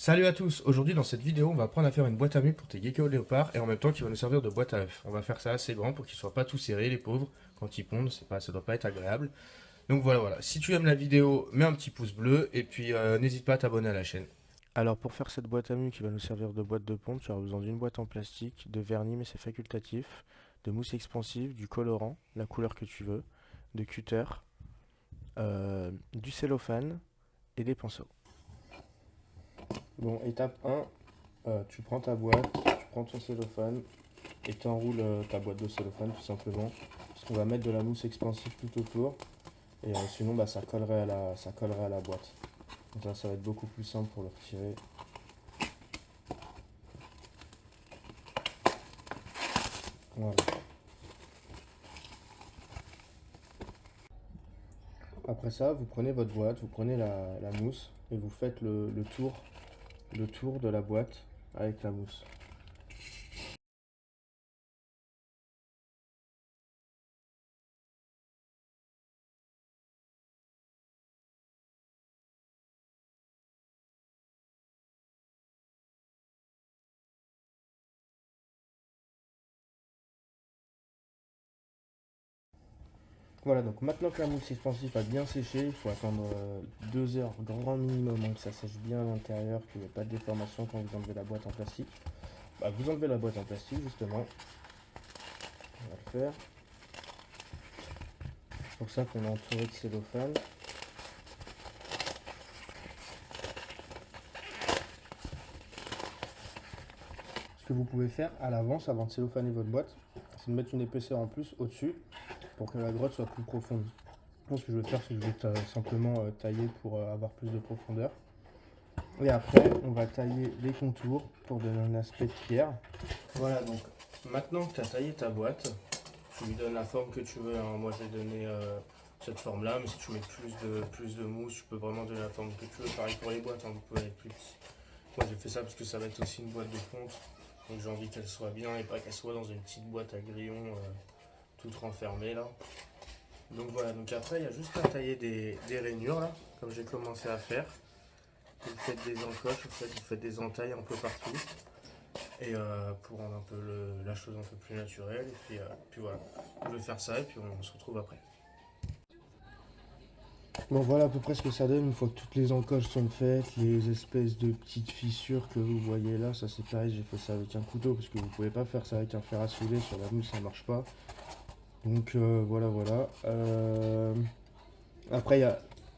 Salut à tous, aujourd'hui dans cette vidéo on va apprendre à faire une boîte à mue pour tes geckos léopards et en même temps qui va nous servir de boîte à œufs. On va faire ça assez grand pour qu'ils soient pas tout serrés les pauvres, quand ils pondent, ça doit pas être agréable. Donc voilà, si tu aimes la vidéo, mets un petit pouce bleu et puis n'hésite pas à t'abonner à la chaîne. Alors pour faire cette boîte à mue qui va nous servir de boîte de ponte, tu auras besoin d'une boîte en plastique, de vernis mais c'est facultatif, de mousse expansive, du colorant, la couleur que tu veux, de cutter, du cellophane et des pinceaux. Bon, étape 1, tu prends ta boîte, tu prends ton cellophane et tu enroules ta boîte de cellophane tout simplement. Parce qu'on va mettre de la mousse expansive tout autour et sinon bah, ça collerait à la boîte. Donc là ça va être beaucoup plus simple pour le retirer. Voilà. Après ça, vous prenez votre boîte, vous prenez la mousse et vous faites le tour de la boîte avec la mousse. Voilà, donc maintenant que la mousse expansive a bien séché, il faut attendre 2 heures grand minimum, hein, que ça sèche bien à l'intérieur, qu'il n'y ait pas de déformation quand vous enlevez la boîte en plastique. Bah, vous enlevez la boîte en plastique justement, on va le faire. C'est pour ça qu'on est entouré de cellophane. Ce que vous pouvez faire à l'avance, avant de cellophaner votre boîte, c'est de mettre une épaisseur en plus au-dessus pour que la grotte soit plus profonde. Donc, ce que je vais faire, c'est que je vais simplement tailler pour avoir plus de profondeur. Et après, on va tailler les contours pour donner un aspect de pierre. Voilà, donc maintenant que tu as taillé ta boîte, tu lui donnes la forme que tu veux, hein. Moi, je vais donner cette forme-là, mais si tu mets plus de mousse, tu peux vraiment donner la forme que tu veux. Pareil pour les boîtes, hein, vous pouvez aller plus petit. Moi, j'ai fait ça parce que ça va être aussi une boîte de ponte. Donc, j'ai envie qu'elle soit bien et pas qu'elle soit dans une petite boîte à grillons toute renfermée là. Donc voilà, donc après, il y a juste à tailler des rainures là, comme j'ai commencé à faire. Vous faites des encoches, vous faites des entailles un peu partout. Et pour rendre un peu la chose un peu plus naturelle. Et puis voilà, je vais faire ça et puis on se retrouve après. Bon, voilà à peu près ce que ça donne une fois que toutes les encoches sont faites, les espèces de petites fissures que vous voyez là, ça c'est pareil, j'ai fait ça avec un couteau parce que vous pouvez pas faire ça avec un fer à souder, sur la mousse ça marche pas. Donc voilà. Après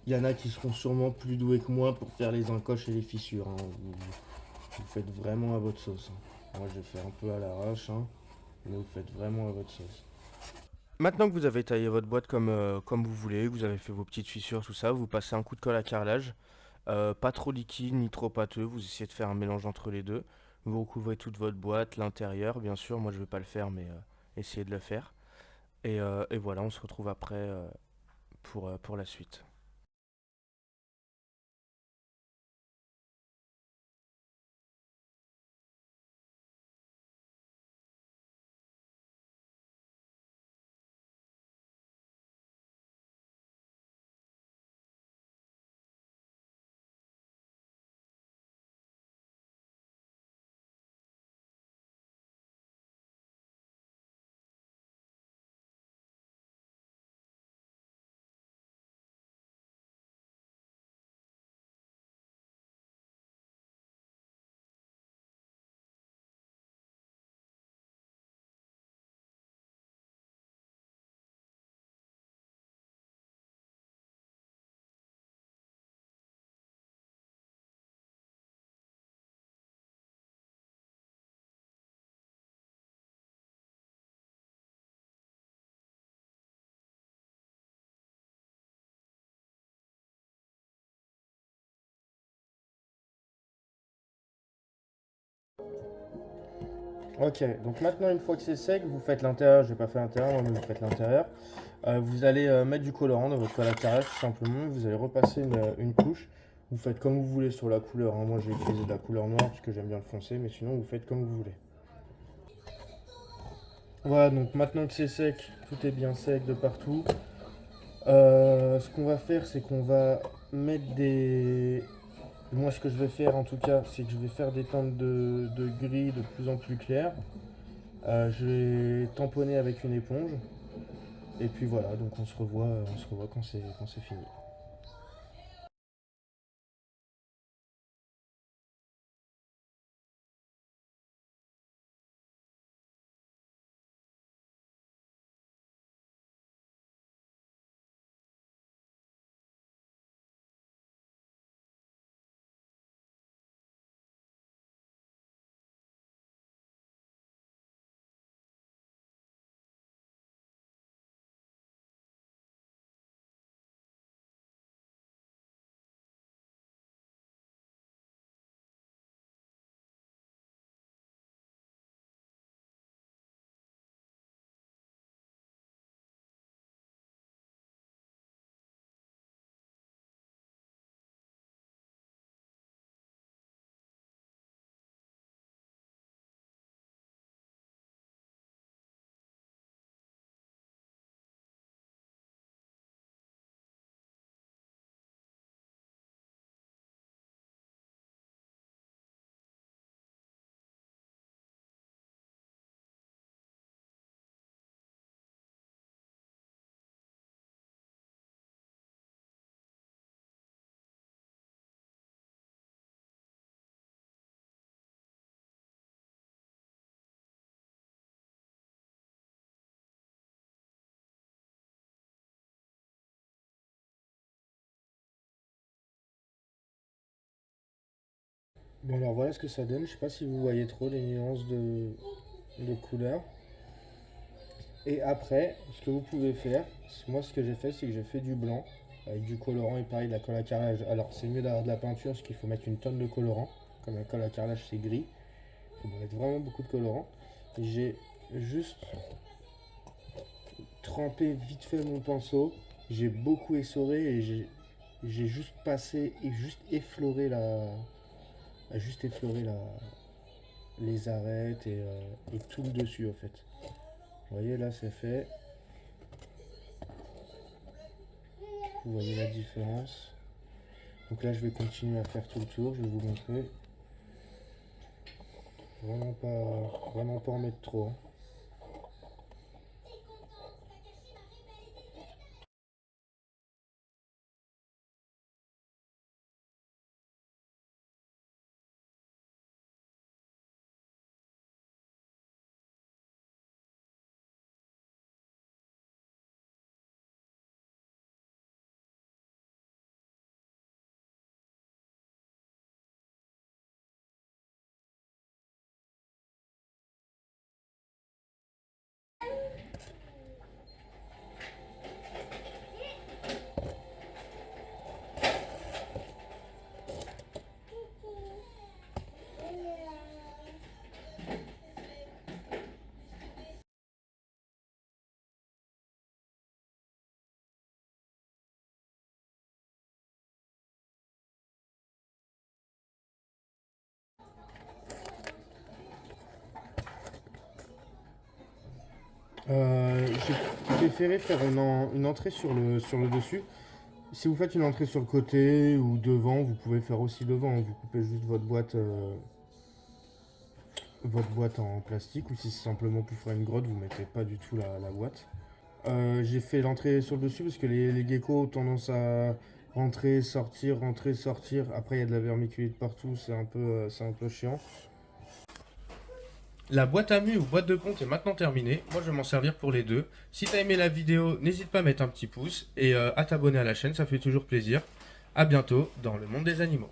il y en a qui seront sûrement plus doués que moi pour faire les encoches et les fissures, hein. Vous faites vraiment à votre sauce, hein. Moi je vais faire un peu à l'arrache, hein, mais vous faites vraiment à votre sauce. Maintenant que vous avez taillé votre boîte comme vous voulez, que vous avez fait vos petites fissures, tout ça, vous passez un coup de colle à carrelage. Pas trop liquide ni trop pâteux, vous essayez de faire un mélange entre les deux. Vous recouvrez toute votre boîte, l'intérieur, bien sûr. Moi je vais pas le faire, mais essayez de le faire. Et voilà, on se retrouve après pour la suite. Ok, donc maintenant une fois que c'est sec, vous faites l'intérieur, je vais pas faire l'intérieur, mais vous faites l'intérieur. Vous allez mettre du colorant dans votre colle à carrelage tout simplement, vous allez repasser une couche. Vous faites comme vous voulez sur la couleur, hein. Moi j'ai utilisé de la couleur noire parce que j'aime bien le foncé, mais sinon vous faites comme vous voulez. Voilà, donc maintenant que c'est sec, tout est bien sec de partout. Ce qu'on va faire, c'est qu'on va mettre Moi, ce que je vais faire en tout cas, c'est que je vais faire des teintes de gris de plus en plus claires. Je vais tamponner avec une éponge. Et puis voilà, donc on se revoit quand c'est fini. Bon alors voilà ce que ça donne. Je sais pas si vous voyez trop les nuances de couleurs. Et après, ce que vous pouvez faire, moi ce que j'ai fait, c'est que j'ai fait du blanc avec du colorant et pareil de la colle à carrelage. Alors c'est mieux d'avoir de la peinture parce qu'il faut mettre une tonne de colorant. Comme la colle à carrelage c'est gris, il faut mettre vraiment beaucoup de colorant. J'ai juste trempé vite fait mon pinceau, j'ai beaucoup essoré et j'ai juste passé et juste effleuré les arêtes et tout le dessus en fait. Vous voyez là c'est fait. Vous voyez la différence. Donc là je vais continuer à faire tout le tour, je vais vous montrer. Vraiment pas en mettre trop. Hein. J'ai préféré faire une entrée sur le dessus. Si vous faites une entrée sur le côté ou devant, vous pouvez faire aussi devant. Hein. Vous coupez juste votre boîte en plastique ou si c'est simplement pour faire une grotte, vous mettez pas du tout la boîte. J'ai fait l'entrée sur le dessus parce que les geckos ont tendance à rentrer, sortir, rentrer, sortir. Après, il y a de la vermiculite partout, c'est un peu chiant. La boîte à mue ou boîte de ponte est maintenant terminée. Moi, je vais m'en servir pour les deux. Si t'as aimé la vidéo, n'hésite pas à mettre un petit pouce et à t'abonner à la chaîne, ça fait toujours plaisir. À bientôt dans le monde des animaux.